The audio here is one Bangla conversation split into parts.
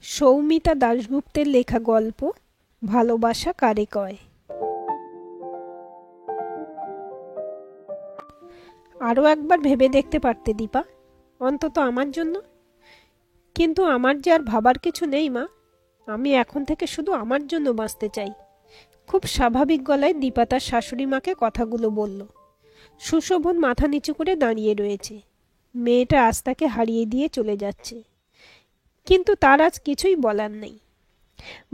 সৌমিতা দাশগুপ্তের লেখা গল্প ভালোবাসা কারে কয়। আরও একবার ভেবে দেখতে পারতে দীপা, অন্তত আমার জন্য। কিন্তু আমার যে আর ভাবার কিছু নেই মা। আমি এখন থেকে শুধু আমার জন্য বাঁচতে চাই। খুব স্বাভাবিক গলায় দীপা তার শাশুড়ি মাকে কথাগুলো বলল। সুশোভন মাথা নিচু করে দাঁড়িয়ে রয়েছে। মেয়েটা আজ তাকে হারিয়ে দিয়ে চলে যাচ্ছে, কিন্তু তার আজ কিছুই বলার নেই।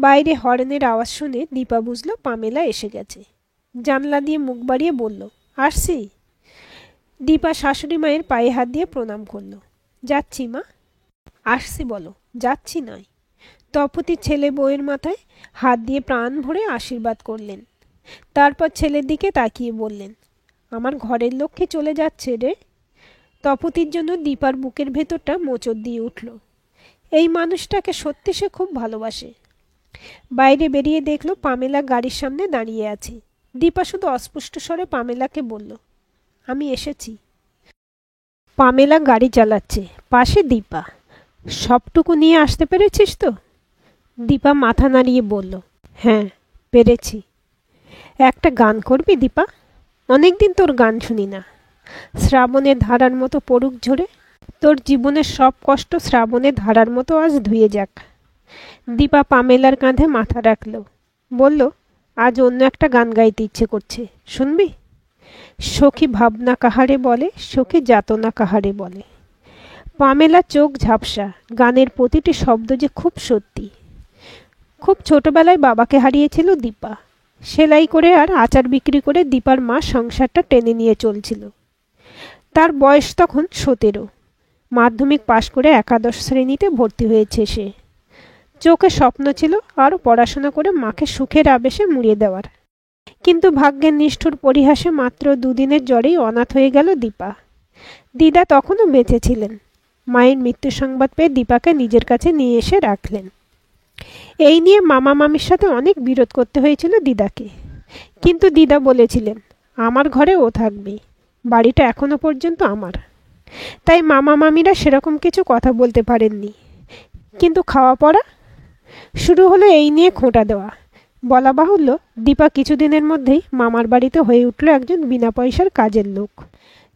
বাইরে হর্নের আওয়াজ শুনে দীপা বুঝল পামেলা এসে গেছে। জানলা দিয়ে মুখ বাড়িয়ে বলল, আসছি। দীপা শাশুড়ি মায়ের পায়ে হাত দিয়ে প্রণাম করল। যাচ্ছি মা। আসছি বলো, যাচ্ছি নয়। তপতির ছেলে বউয়ের মাথায় হাত দিয়ে প্রাণ ভরে আশীর্বাদ করলেন। তারপর ছেলের দিকে তাকিয়ে বললেন, আমার ঘরের লক্ষ্যে চলে যাচ্ছে রে। তপতির জন্য দীপার বুকের ভেতরটা মোচড় দিয়ে উঠল। এই মানুষটাকে সত্যি সে খুব ভালোবাসে। বাইরে বেরিয়ে দেখল পামেলা গাড়ির সামনে দাঁড়িয়ে আছে। দীপা শুধু অস্পষ্ট স্বরে পামেলাকে বলল, আমি এসেছি। পামেলা গাড়ি চালাচ্ছে, পাশে দীপা। সবটুকু নিয়ে আসতে পেরেছিস তো? দীপা মাথা নাড়িয়ে বলল, হ্যাঁ পেরেছি। একটা গান করবি দীপা? অনেকদিন তোর গান শুনি না। শ্রাবণের ধারার মতো পড়ুক ঝরে। তোর জীবনের সব কষ্ট শ্রাবণের ধারার মতো আজ ধুয়ে যাক। দীপা পামেলার কাঁধে মাথা রাখল, বলল, আজ অন্য একটা গান গাইতে ইচ্ছে করছে, শুনবি? সখী ভাবনা কাহারে বলে, সখী যাতনা কাহারে বলে। পামেলা চোখ ঝাপসা। গানের প্রতিটি শব্দ যে খুব সত্যি। খুব ছোটবেলায় বাবাকে হারিয়েছিল দীপা। সেলাই করে আর আচার বিক্রি করে দীপার মা সংসারটা টেনে নিয়ে চলছিল। তার বয়স তখন 17। মাধ্যমিক পাশ করে একাদশ শ্রেণীতে ভর্তি হয়েছে সে। চোখে স্বপ্ন ছিল আরও পড়াশোনা করে মাকে সুখের আবেশে মুড়িয়ে দেওয়ার। কিন্তু ভাগ্যের নিষ্ঠুর পরিহাসে মাত্র দুদিনের জ্বরেই অনাথ হয়ে গেল দীপা। দিদা তখনও বেঁচে ছিলেন। মায়ের মৃত্যু সংবাদ পেয়ে দীপাকে নিজের কাছে নিয়ে এসে রাখলেন। এই নিয়ে মামা মামির সাথে অনেক বিরোধ করতে হয়েছিল দিদাকে। কিন্তু দিদা বলেছিলেন, আমার ঘরে ও থাকবে, বাড়িটা এখনো পর্যন্ত আমার। তাই মামা মামিরা সেরকম কিছু কথা বলতে পারেননি। কিন্তু খাওয়া পড়া শুরু হলো এই নিয়ে খোঁটা দেওয়া। বলা বাহুল্য, দীপা কিছুদিনের মধ্যেই মামার বাড়িতে হয়ে উঠল একজন বিনা পয়সার কাজের লোক।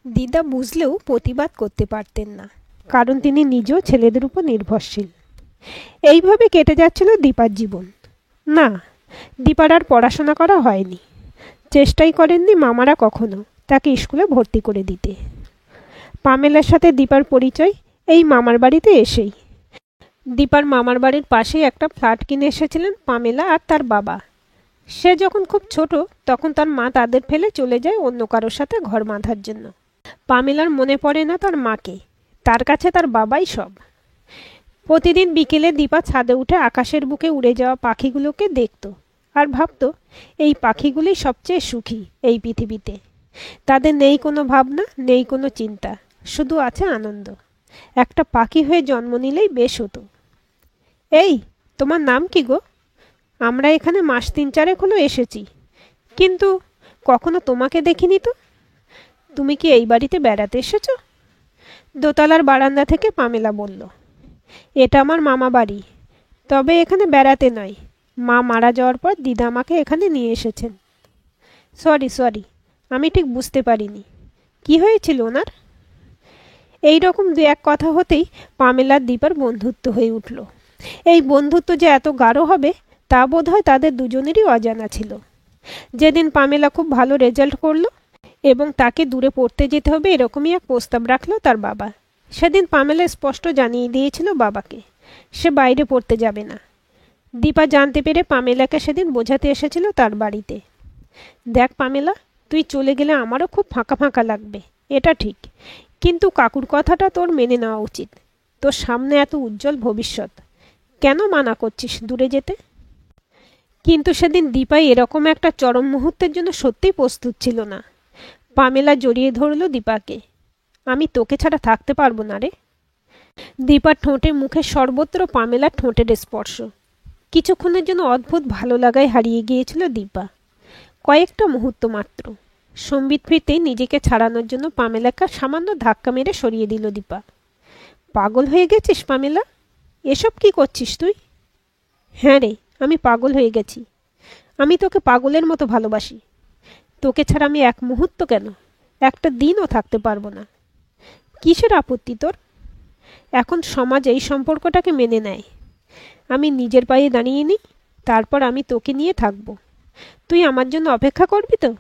দিদা বুঝলেও প্রতিবাদ করতে পারতেন না, কারণ তিনি নিজেও ছেলেদের উপর নির্ভরশীল। এইভাবে কেটে যাচ্ছিল দীপার জীবন। না, দীপার আর পড়াশোনা করা হয়নি। চেষ্টাই করেননি মামারা কখনো তাকে স্কুলে ভর্তি করে দিতে। পামেলার সাথে দীপার পরিচয় এই মামার বাড়িতে এসেই। দীপার মামার বাড়ির পাশেই একটা ফ্ল্যাট কিনে এসেছিলেন পামেলা আর তার বাবা। সে যখন খুব ছোট তখন তার মা তাদের ফেলে চলে যায় অন্য কারোর সাথে ঘর বাঁধার জন্য। পামেলার মনে পড়ে না তার মাকে, তার কাছে তার বাবাই সব। প্রতিদিন বিকেলে দীপা ছাদে উঠে আকাশের বুকে উড়ে যাওয়া পাখিগুলোকে দেখত আর ভাবত, এই পাখিগুলোই সবচেয়ে সুখী এই পৃথিবীতে। তাদের নেই কোনো ভাবনা, নেই কোনো চিন্তা, শুধু আছে আনন্দ। একটা পাখি হয়ে জন্ম নিলেই বেশ হতো। এই, তোমার নাম কি গো? আমরা এখানে মাস 3-4 হলো এসেছি, কিন্তু কখনো তোমাকে দেখিনি তো। তুমি কি এই বাড়িতে বেড়াতে এসেছো? দোতলার বারান্দা থেকে পামেলা বলল, এটা আমার মামা বাড়ি, তবে এখানে বেড়াতে নয়। মা মারা যাওয়ার পর দিদা আমাকে এখানে নিয়ে এসেছেন। সরি, আমি ঠিক বুঝতে পারিনি। কি হয়েছিল ওনার? এই রকম 2-1 কথা হতেই পামেলার দীপার বন্ধুত্ব হয়ে উঠল। এই বন্ধুত্ব যে এত গাঢ় হবে তা বোধহয় তাদের দুজনেরই অজানা ছিল। যেদিন পামেলা খুব ভালো রেজাল্ট করলো এবং তাকে দূরে পড়তে যেতে হবে এরকমই এক প্রস্তাব রাখলো তার বাবা, সেদিন পামেলা স্পষ্ট জানিয়ে দিয়েছিল বাবাকে সে বাইরে পড়তে যাবে না। দীপা জানতে পেরে পামেলাকে সেদিন বোঝাতে এসেছিল তার বাড়িতে। দেখ পামেলা, তুই চলে গেলে আমারও খুব ফাঁকা ফাঁকা লাগবে, এটা ঠিক। কিন্তু কাকুর কথাটা তোর মেনে নেওয়া উচিত। তোর সামনে এত উজ্জ্বল ভবিষ্যৎ, কেন মানা করছিস দূরে যেতে? কিন্তু সেদিন দীপা এরকম একটা চরম মুহূর্তের জন্য সত্যিই প্রস্তুত ছিল না। পামেলা জড়িয়ে ধরল দীপাকে। আমি তোকে ছাড়া থাকতে পারবো না রে। দীপার ঠোঁটে মুখে সর্বত্র পামেলার ঠোঁটের স্পর্শ। কিছুক্ষণের জন্য অদ্ভুত ভালো লাগায় হারিয়ে গিয়েছিল দীপা। কয়েকটা মুহূর্ত মাত্র। সম্বিত ফিরতেই নিজেকে ছাড়ানোর জন্য পামেলাকে সামান্য ধাক্কা মেরে সরিয়ে দিল দীপা। পাগল হয়ে গেছিস পামেলা? এসব কি করছিস তুই? হ্যাঁ রে, আমি পাগল হয়ে গেছি। আমি তোকে পাগলের মতো ভালোবাসি। তোকে ছাড়া আমি এক মুহূর্ত কেন, একটা দিনও থাকতে পারবো না। কিসের আপত্তি তোর? এখন সমাজ এই সম্পর্কটাকে মেনে নেয়। আমি নিজের পায়ে দাঁড়িয়ে নিই, তারপর আমি তোকে নিয়ে থাকবো। তুই আমার জন্য অপেক্ষা করবি তো?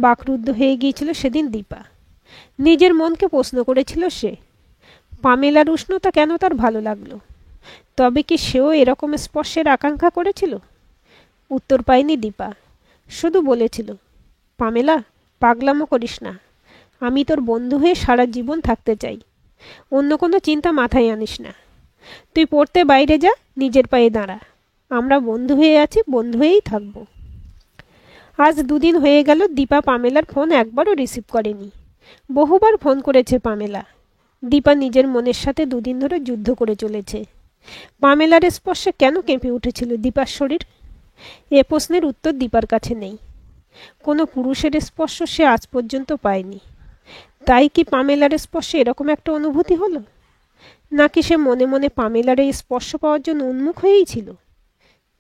বাকরুদ্ধ হয়ে গিয়েছিল সেদিন দীপা। নিজের মনকে প্রশ্ন করেছিল সে, পামেলার উষ্ণতা কেন তার ভালো লাগলো? তবে কি সেও এরকম স্পর্শের আকাঙ্ক্ষা করেছিল? উত্তর পায়নি দীপা, শুধু বলেছিল, পামেলা, পাগলামো করিস না। আমি তোর বন্ধু হয়ে সারা জীবন থাকতে চাই। অন্য কোনো চিন্তা মাথায় আনিস না। তুই পড়তে বাইরে যা, নিজের পায়ে দাঁড়া। আমরা বন্ধু হয়ে আছি, বন্ধু হয়েই থাকবো। আজ 2 দিন হয়ে গেল দীপা পামেলার ফোন একবারও রিসিভ করেনি। বহুবার ফোন করেছে পামেলা। দীপা নিজের মনের সাথে 2 দিন ধরে যুদ্ধ করে চলেছে। পামেলার স্পর্শে কেন কেঁপে উঠেছিল দীপার শরীর? এ প্রশ্নের উত্তর দীপার কাছে নেই। কোনো পুরুষের স্পর্শ সে আজ পর্যন্ত পায়নি। তাই কি পামেলার স্পর্শে এরকম একটা অনুভূতি হলো? নাকি সে মনে মনে পামেলার এই স্পর্শ পাওয়ার জন্য উন্মুখ হয়েই ছিল?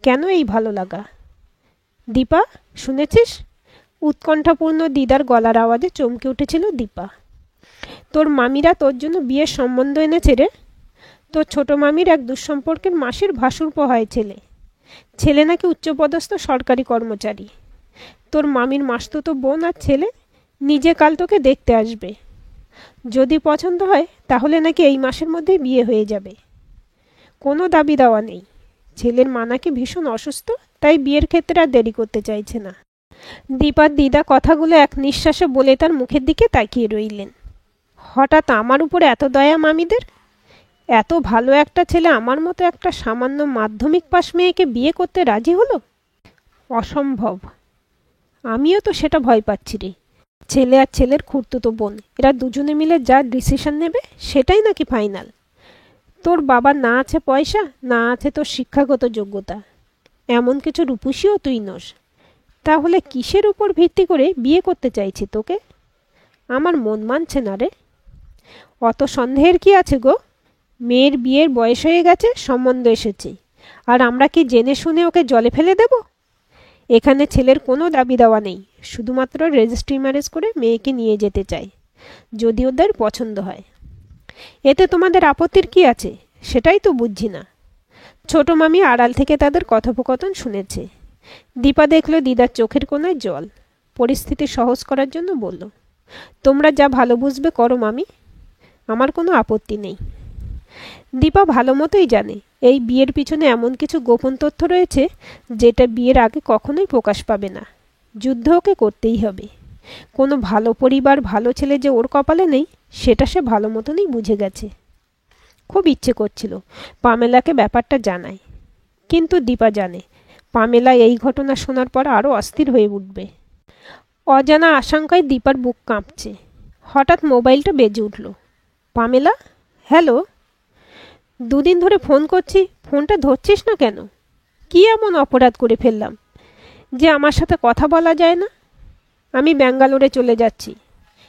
কেন এই ভালো লাগা? দীপা, শুনেছিস? উৎকণ্ঠাপূর্ণ দিদার গলার আওয়াজে চমকে উঠেছিল দীপা। তোর মামিরা তোর জন্য বিয়ের সম্বন্ধ এনেছে রে। তোর ছোট মামির এক দুঃসম্পর্কের মাসির ভাসুরপো হয় ছেলে। ছেলে নাকি উচ্চপদস্থ সরকারি কর্মচারী। তোর মামির মাসতুতো বোন আর ছেলে নিজে কাল তোকে দেখতে আসবে। যদি পছন্দ হয় তাহলে নাকি এই মাসের মধ্যেই বিয়ে হয়ে যাবে। কোনো দাবি দেওয়া নেই। ছেলের মা নাকি ভীষণ অসুস্থ, তাই বিয়ের ক্ষেত্রে আর দেরি করতে চাইছে না। দীপার দিদা কথাগুলো এক নিঃশ্বাসে বলে তার মুখের দিকে তাকিয়ে রইলেন। হঠাৎ আমার উপরে এত দয়া মামিদের? এত ভালো একটা ছেলে আমার মতো একটা সামান্য মাধ্যমিক পাশ মেয়েকে বিয়ে করতে রাজি হলো? অসম্ভব। আমিও তো সেটা ভয় পাচ্ছি রে। ছেলে আর ছেলের খুড়তুতো বোন, এরা দুজনে মিলে যা ডিসিশন নেবে সেটাই নাকি ফাইনাল। তোর বাবার না আছে পয়সা, না আছে তোর শিক্ষাগত যোগ্যতা, এমন কিছু রূপসীও তুই নস। তাহলে কিসের উপর ভিত্তি করে বিয়ে করতে চাইছি তোকে? আমার মন মানছে না রে। অত সন্দেহের কি আছে গো? মেয়ের বিয়ের বয়স হয়ে গেছে, সম্বন্ধ এসেছে, আর আমরা কি জেনে শুনে ওকে জলে ফেলে দেব? এখানে ছেলের কোনো দাবি দেওয়া নেই, শুধুমাত্র রেজিস্ট্রি ম্যারেজ করে মেয়েকে নিয়ে যেতে চাই, যদি ওদের পছন্দ হয়। এতে তোমাদের আপত্তির কি আছে সেটাই তো বুঝছি না। ছোট মামি আড়াল থেকে তাদের কথোপকথন শুনেছে। দীপা দেখল দিদার চোখের কোণায় জল। পরিস্থিতি সহজ করার জন্য বলল, তোমরা যা ভালো বুঝবে করো মামি, আমার কোনো আপত্তি নেই। দীপা ভালো মতোই জানে এই বিয়ের পিছনে এমন কিছু গোপন তথ্য রয়েছে যেটা বিয়ের আগে কখনোই প্রকাশ পাবে না। যুদ্ধ ওকে করতেই হবে। কোনো ভালো পরিবার, ভালো ছেলে যে ওর কপালে নেই সেটা সে ভালো মতনই বুঝে গেছে। খুব ইচ্ছে করছিল পামেলাকে ব্যাপারটা জানায়, কিন্তু দীপা জানে পামেলা এই ঘটনা শোনার পর আরও অস্থির হয়ে উঠবে। অজানা আশঙ্কায় দীপার বুক কাঁপছে। হঠাৎ মোবাইলটা বেজে উঠল। Pamela, hello. 2 দিন ধরে ফোন করছি, ফোনটা ধরছিস না কেন? কি এমন অপরাধ করে ফেললাম যে আমার সাথে কথা বলা যায় না? আমি ব্যাঙ্গালোরে চলে যাচ্ছি,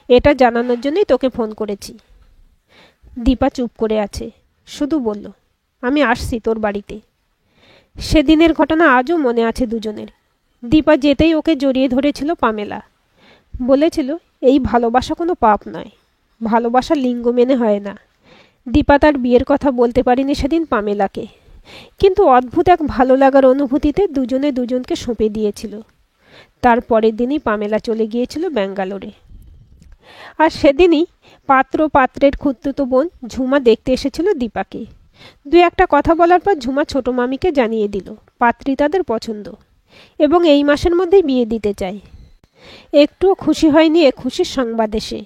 এটা জানানোর জন্যই তোকে ফোন করেছি। দীপা চুপ করে আছে, শুধু বলল, আমি আসছি তোর বাড়িতে। সেদিনের ঘটনা আজও মনে আছে দুজনের। দীপা যেতেই ওকে জড়িয়ে ধরেছিল পামেলা। বলেছিল, এই ভালোবাসা কোনো পাপ নয়, ভালোবাসা লিঙ্গ মেনে হয় না। দীপা তার বিয়ের কথা বলতে পারেনি সেদিন পামেলাকে, কিন্তু অদ্ভুত এক ভালো লাগার অনুভূতিতে দুজনে দুজনকে সঁপে দিয়েছিল। তার পরের দিনই পামেলা চলে গিয়েছিল ব্যাঙ্গালোরে। আর সেদিনই পাত্র পাত্রের খুড়তুতো বোন ঝুমা দেখতে এসেছিল দীপাকে। 2-একটা কথা বলার পর ঝুমা ছোট মামিকে জানিয়ে দিল পাত্রী তাদের পছন্দ এবং এই মাসের মধ্যেই বিয়ে দিতে চায়। একটুও খুশি হয়নি এ খুশির সংবাদ এসে,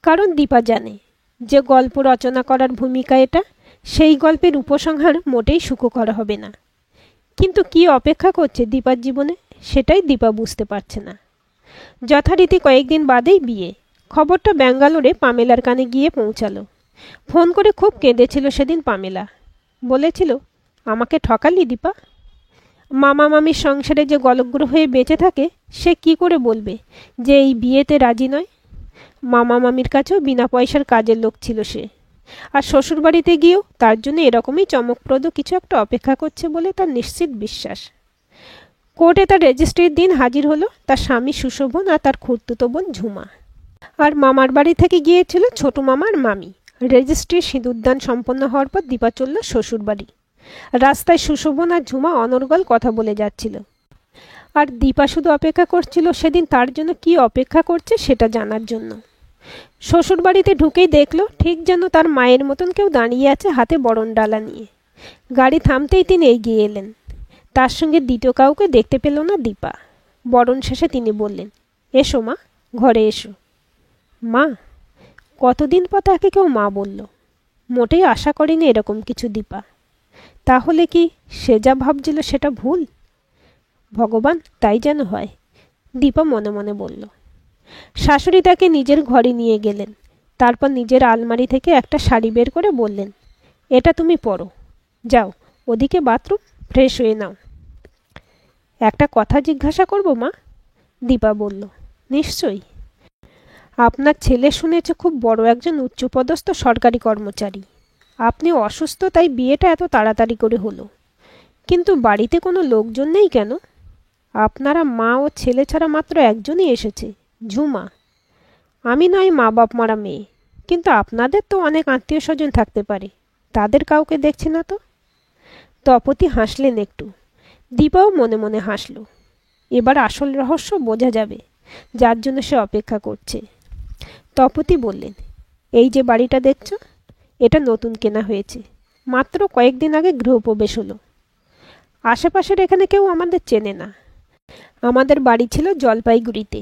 কারণ দীপা জানে যে গল্প রচনা করার ভূমিকা এটা, সেই গল্পের উপসংহার মোটেই সুখকর হবে না। কিন্তু কি অপেক্ষা করছে দীপার জীবনে সেটাই দীপা বুঝতে পারছে না। যথারীতি কয়েকদিন বাদেই বিয়ে। খবরটা ব্যাঙ্গালোরে পামেলার কানে গিয়ে পৌঁছালো। ফোন করে খুব কেঁদেছিল সেদিন পামেলা। বলেছিল, আমাকে ঠকালি দীপা। মামা মামির সংসারে যে গলগ্র হয়ে বেঁচে থাকে সে কি করে বলবে যে এই বিয়েতে রাজি নয়? মামা মামির কাছেও বিনা পয়সার কাজের লোক ছিল সে। আর শ্বশুরবাড়িতে গিয়েও তার জন্য এরকমই চমকপ্রদ কিছু একটা অপেক্ষা করছে বলে তার নিশ্চিত বিশ্বাস। কোর্টে তার রেজিস্ট্রির দিন হাজির হলো তার স্বামী সুশোভন আর তার খুড়তুতো বোন ঝুমা। আর মামার বাড়ি থেকে গিয়েছিল ছোট মামা আর মামি। রেজিস্ট্রির সিঁদুরদান সম্পন্ন হওয়ার পর দীপা চলল শ্বশুরবাড়ি। রাস্তায় সুশোভন আর ঝুমা অনর্গল কথা বলে যাচ্ছিল। আর দীপা শুধু অপেক্ষা করছিল সেদিন তার জন্য কি অপেক্ষা করছে সেটা জানার জন্য। শ্বশুরবাড়িতে ঢুকেই দেখল ঠিক যেন তার মায়ের মতন কেউ দাঁড়িয়ে আছে হাতে বরণ ডালা নিয়ে। গাড়ি থামতেই তিনি এগিয়ে এলেন। তার সঙ্গে দ্বিতীয় কাউকে দেখতে পেল না দীপা। বরণ শেষে তিনি বললেন, এসো মা, ঘরে এসো। মা? কতদিন পর তাকে কেউ মা বলল। মোটেই আশা করেনি এরকম কিছু দীপা। তাহলে কি সে যা ভাবছিল সেটা ভুল? ভগবান, তাই যেন হয়, দীপা মনে মনে বলল। শাশুড়ি তাকে নিজের ঘরে নিয়ে গেলেন। তারপর নিজের আলমারি থেকে একটা শাড়ি বের করে বললেন, এটা তুমি পরো, যাও ওদিকে বাথরুম, ফ্রেশ হয়ে নাও। একটা কথা জিজ্ঞাসা করব মা? দীপা বলল, নিশ্চয়ই। আপনার ছেলে শুনেছে খুব বড় একজন উচ্চপদস্থ সরকারি কর্মচারী। আপনি অসুস্থ তাই বিয়েটা এত তাড়াতাড়ি করে হলো। কিন্তু বাড়িতে কোনো লোকজন নেই কেন? আপনারা মা ও ছেলে ছাড়া মাত্র একজনই এসেছে, ঝুমা। আমি নয় মা বাপ মারা মেয়ে, কিন্তু আপনাদের তো অনেক আত্মীয় স্বজন থাকতে পারে, তাদের কাউকে দেখছে না তো? তপতি হাসলেন একটু। দীপাও মনে মনে হাসল। এবার আসল রহস্য বোঝা যাবে, যার জন্য সে অপেক্ষা করছে। তপতি বললেন, এই যে বাড়িটা দেখছ, এটা নতুন কেনা হয়েছে, মাত্র কয়েকদিন আগে গৃহপ্রবেশ হলো। আশেপাশের এখানে কেউ আমাদের চেনে না। আমাদের বাড়ি ছিল জলপাইগুড়িতে,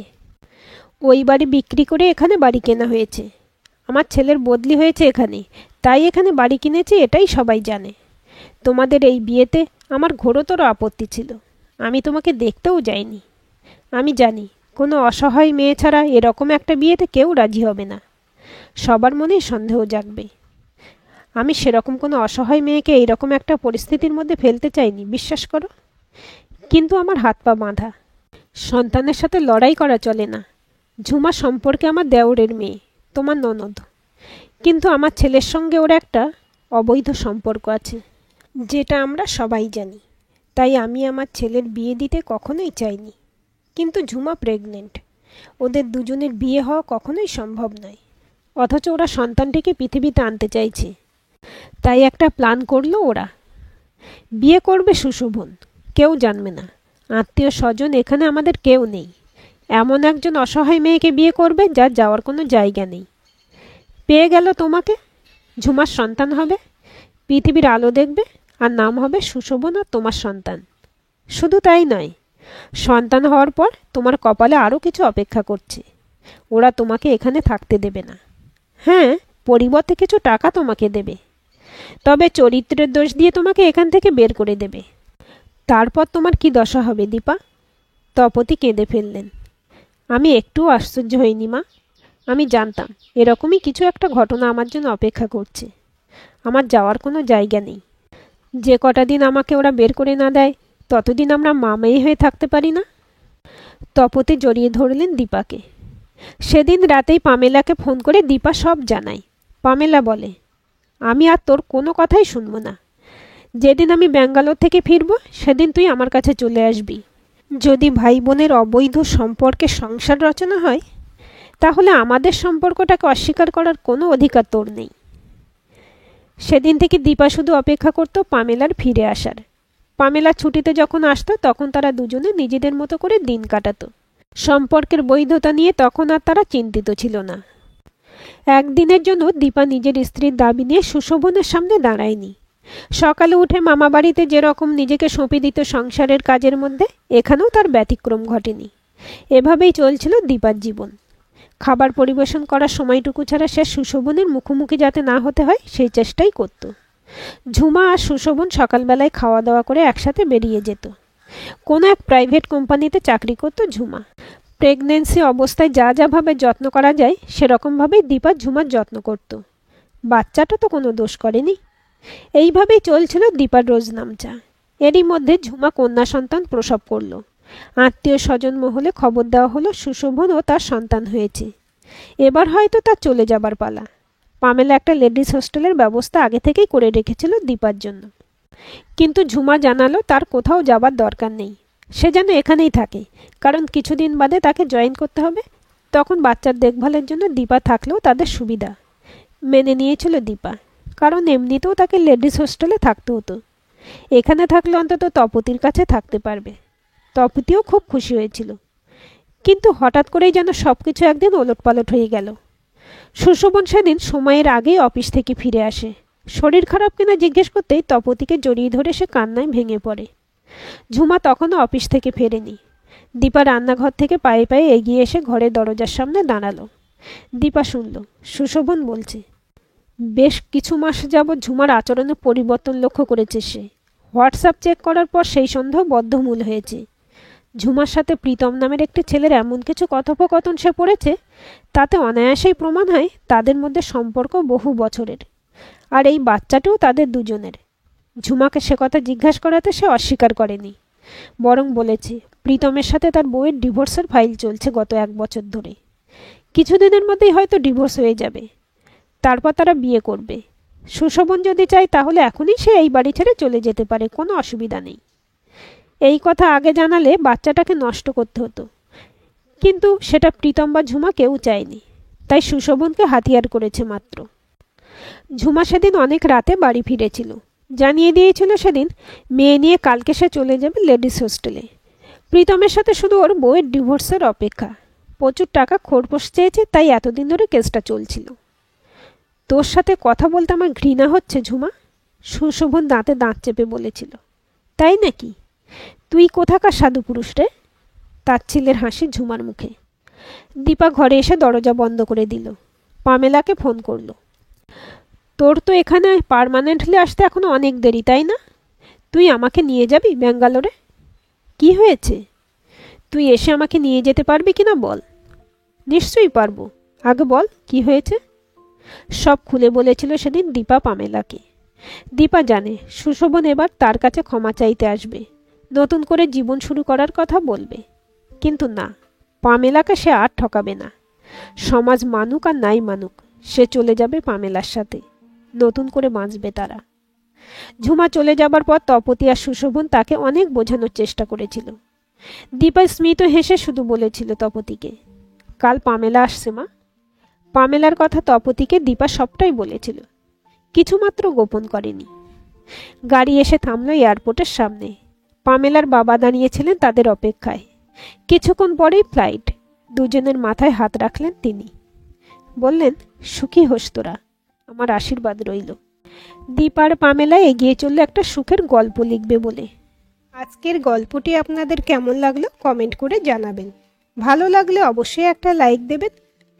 ওই বাড়ি বিক্রি করে এখানে বাড়ি কেনা হয়েছে। আমার ছেলের বদলি হয়েছে এখানে, তাই এখানে বাড়ি কিনেছে, এটাই সবাই জানে। তোমাদের এই বিয়েতে আমার ঘোরতর আপত্তি ছিল, আমি তোমাকে দেখতেও যাইনি। আমি জানি কোনো অসহায় মেয়ে ছাড়া এরকম একটা বিয়েতে কেউ রাজি হবে না, সবার মনেই সন্দেহ জাগবে। আমি সেরকম কোনো অসহায় মেয়েকে এইরকম একটা পরিস্থিতির মধ্যে ফেলতে চাইনি, বিশ্বাস করো। কিন্তু আমার হাত পা বাঁধা। সন্তানের সাথে লড়াই করা চলে না। ঝুমা সম্পর্কে আমার দেওরের মেয়ে, তোমার ননদ। কিন্তু আমার ছেলের সঙ্গে ওর একটা অবৈধ সম্পর্ক আছে, যেটা আমরা সবাই জানি। তাই আমি আমার ছেলের বিয়ে দিতে কখনোই চাইনি। কিন্তু ঝুমা প্রেগনেন্ট, ওদের দুজনের বিয়ে হওয়া কখনোই সম্ভব নয়। অথচ ওরা সন্তানটিকে পৃথিবীতে আনতে চাইছে। তাই একটা প্ল্যান করলো ওরা। বিয়ে করবে সুশোভন, কেউ জানবে না। আত্মীয় স্বজন এখানে আমাদের কেউ নেই। এমন একজন অসহায় মেয়েকে বিয়ে করবে যার যাওয়ার কোনো জায়গা নেই। পেয়ে গেল তোমাকে। ঝুমার সন্তান হবে, পৃথিবীর আলো দেখবে, আর নাম হবে সুশোভন আর তোমার সন্তান। শুধু তাই নয়, সন্তান হওয়ার পর তোমার কপালে আরও কিছু অপেক্ষা করছে। ওরা তোমাকে এখানে থাকতে দেবে না। হ্যাঁ, পরিবর্তে কিছু টাকা তোমাকে দেবে, তবে চরিত্রের দোষ দিয়ে তোমাকে এখান থেকে বের করে দেবে। তারপর তোমার কি দশা হবে দীপা? তপতি কেঁদে ফেললেন। আমি একটুও আশ্চর্য হইনি মা। আমি জানতাম এরকমই কিছু একটা ঘটনা আমার জন্য অপেক্ষা করছে। আমার যাওয়ার কোনো জায়গা নেই। যে কটা দিন আমাকে ওরা বের করে না দেয়, ততদিন আমরা মা মেয়ে হয়ে থাকতে পারি না? তপতি জড়িয়ে ধরলেন দীপাকে। সেদিন রাতেই পামেলাকে ফোন করে দীপা সব জানায়। পামেলা বলে, আমি আর তোর কোনো কথাই শুনবো না। যেদিন আমি ব্যাঙ্গালোর থেকে ফিরব সেদিন তুই আমার কাছে চলে আসবি। যদি ভাই বোনের অবৈধ সম্পর্কে সংসার রচনা হয়, তাহলে আমাদের সম্পর্কটাকে অস্বীকার করার কোনো অধিকার তোর নেই। সেদিন থেকে দীপা শুধু অপেক্ষা করত পামেলার ফিরে আসার। পামেলা ছুটিতে যখন আসতো তখন তারা দুজনে নিজেদের মতো করে দিন কাটাতো। সম্পর্কের বৈধতা নিয়ে তখন আর তারা চিন্তিত ছিল না। একদিনের জন্য দীপা নিজের স্ত্রীর দাবি নিয়ে সুশোভনের সামনে দাঁড়ায়নি। সকালে উঠে মামা বাড়িতে যেরকম নিজেকে সঁপে দিত সংসারের কাজের মধ্যে, এখানেও তার ব্যতিক্রম ঘটেনি। এভাবেই চলছিল দীপার জীবন। খাবার পরিবেশন করার সময়টুকু ছাড়া সে সুশোভনের মুখোমুখি যাতে না হতে হয় সেই চেষ্টাই করত। ঝুমা আর সুশোভন সকালবেলায় খাওয়া দাওয়া করে একসাথে বেরিয়ে যেত। কোনো এক প্রাইভেট কোম্পানিতে চাকরি করত ঝুমা। প্রেগনেন্সি অবস্থায় যা যাভাবে যত্ন করা যায় সেরকমভাবেই দীপা ঝুমার যত্ন করত। বাচ্চাটা তো কোনো দোষ করেনি। এইভাবেই চলছিল দীপার রোজ নামচা। এরই মধ্যে ঝুমা কন্যা সন্তান প্রসব করল। আত্মীয় স্বজন মহলে খবর দেওয়া হলো সুশোভন ও তার সন্তান হয়েছে। এবার হয়তো তার চলে যাবার পালা। পামেলা একটা লেডিস হোস্টেলের ব্যবস্থা আগে থেকেই করে রেখেছিল দীপার জন্য। কিন্তু ঝুমা জানালো তার কোথাও যাবার দরকার নেই, সে যেন এখানেই থাকে, কারণ কিছুদিন বাদে তাকে জয়েন করতে হবে। তখন বাচ্চার দেখভালের জন্য দীপা থাকলেও তাদের সুবিধা। মেনে নিয়েছিল দীপা, কারণ এমনিতেও তাকে লেডিস হোস্টেলে থাকতে হতো। এখানে থাকলে অন্তত তপতির কাছে থাকতে পারবে। তপতিও খুব খুশি হয়েছিল। কিন্তু হঠাৎ করেই যেন সব কিছু একদিন ওলটপালট হয়ে গেল। সুশোভন সেদিন সময়ের আগেই অফিস থেকে ফিরে আসে। শরীর খারাপ কিনা জিজ্ঞেস করতেই তপতিকে জড়িয়ে ধরে সে কান্নায় ভেঙে পড়ে। ঝুমা তখনও অফিস থেকে ফেরেনি। দীপা রান্নাঘর থেকে পায়ে পায়ে এগিয়ে এসে ঘরের দরজার সামনে দাঁড়ালো। দীপা শুনল সুশোভন বলছে, বেশ কিছু মাস যাবৎ ঝুমার আচরণে পরিবর্তন লক্ষ্য করেছে সে। হোয়াটসঅ্যাপ চেক করার পর সেই সন্দেহ বদ্ধমূল হয়েছে। ঝুমার সাথে প্রীতম নামের একটি ছেলের এমন কিছু কথোপকথন সে পড়েছে, তাতে অনায়াসেই প্রমাণ হয় তাদের মধ্যে সম্পর্ক বহু বছরের। আর এই বাচ্চাটিও তাদের দুজনের। ঝুমাকে সে কথা জিজ্ঞাসা করাতে সে অস্বীকার করেনি, বরং বলেছে প্রীতমের সাথে তার বউয়ের ডিভোর্সের ফাইল চলছে গত 1 বছর ধরে। কিছুদিনের মধ্যেই হয়তো ডিভোর্স হয়ে যাবে, তারপর তারা বিয়ে করবে। সুশোভন যদি চায় তাহলে এখনই সে এই বাড়ি ছেড়ে চলে যেতে পারে, কোনো অসুবিধা নেই। এই কথা আগে জানালে বাচ্চাটাকে নষ্ট করতে হতো, কিন্তু সেটা প্রীতম বা ঝুমা কেউ চায়নি, তাই সুশোভনকে হাতিয়ার করেছে মাত্র। ঝুমা সেদিন অনেক রাতে বাড়ি ফিরেছিল। জানিয়ে দিয়েছিল সেদিন মেয়ে নিয়ে কালকে সে চলে যাবে লেডিস হোস্টেলে। প্রীতমের সাথে শুধু ওর বউয়ের ডিভোর্সের অপেক্ষা। প্রচুর টাকা খোরপোশ চেয়েছে, তাই এতদিন ধরে কেসটা চলছিল। তোর সাথে কথা বলতে আমার ঘৃণা হচ্ছে ঝুমা, সুশোভন দাঁতে দাঁত চেপে বলেছিল। তাই নাকি? তুই কোথাকার সাধু পুরুষ রে? তাচ্ছিল্যের হাসি ঝুমার মুখে। দীপা ঘরে এসে দরজা বন্ধ করে দিল। পামেলাকে ফোন করল। তোর তো এখানে পার্মানেন্টলি আসতে এখনো অনেক দেরি, তাই না? তুই আমাকে নিয়ে যাবি ব্যাঙ্গালোরে? কি হয়েছে? তুই এসে আমাকে নিয়ে যেতে পারবি কিনা বল। নিশ্চয়ই পারবো, আগে বল কি হয়েছে। সব খুলে বলেছিল সেদিন দীপা পামেলাকে। দীপা জানে সুশোভন এবার তার কাছে ক্ষমা চাইতে আসবে, নতুন করে জীবন শুরু করার কথা বলবে। কিন্তু না, পামেলাকে সে আর ঠকাবে না। সমাজ মানুক আর নাই মানুক, সে চলে যাবে পামেলার সাথে, নতুন করে বাঁচবে তারা। ঝুমা চলে যাবার পর তপতি আর সুশোভন তাকে অনেক বোঝানোর চেষ্টা করেছিল। দীপা স্মিত হেসে শুধু বলেছিল তপতিকে, কাল পামেলা আসছে মা। পামেলার কথা তপতিকে দীপা সবটাই বলেছিল, কিছুমাত্র গোপন করেনি। গাড়ি এসে থামল এয়ারপোর্টের সামনে। পামেলার বাবা দাঁড়িয়েছিলেন তাদের অপেক্ষায়। কিছুক্ষণ পরেই ফ্লাইট। দুজনের মাথায় হাত রাখলেন তিনি। বললেন, সুখী হোস তোরা, আমার আশীর্বাদ রইল। দীপ আর পামেলা এগিয়ে চলল একটা সুখের গল্প লিখবে বলে। আজকের গল্পটি আপনাদের কেমন লাগলো কমেন্ট করে জানাবেন। ভালো লাগলে অবশ্যই একটা লাইক দেবেন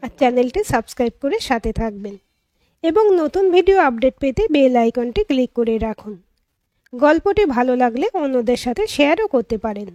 আর চ্যানেলটি সাবস্ক্রাইব করে সাথে থাকবেন, এবং নতুন ভিডিও আপডেট পেতে বেল আইকনটি ক্লিক করে রাখুন। গল্পটি ভালো লাগলে অন্যদের সাথে শেয়ারও করতে পারেন।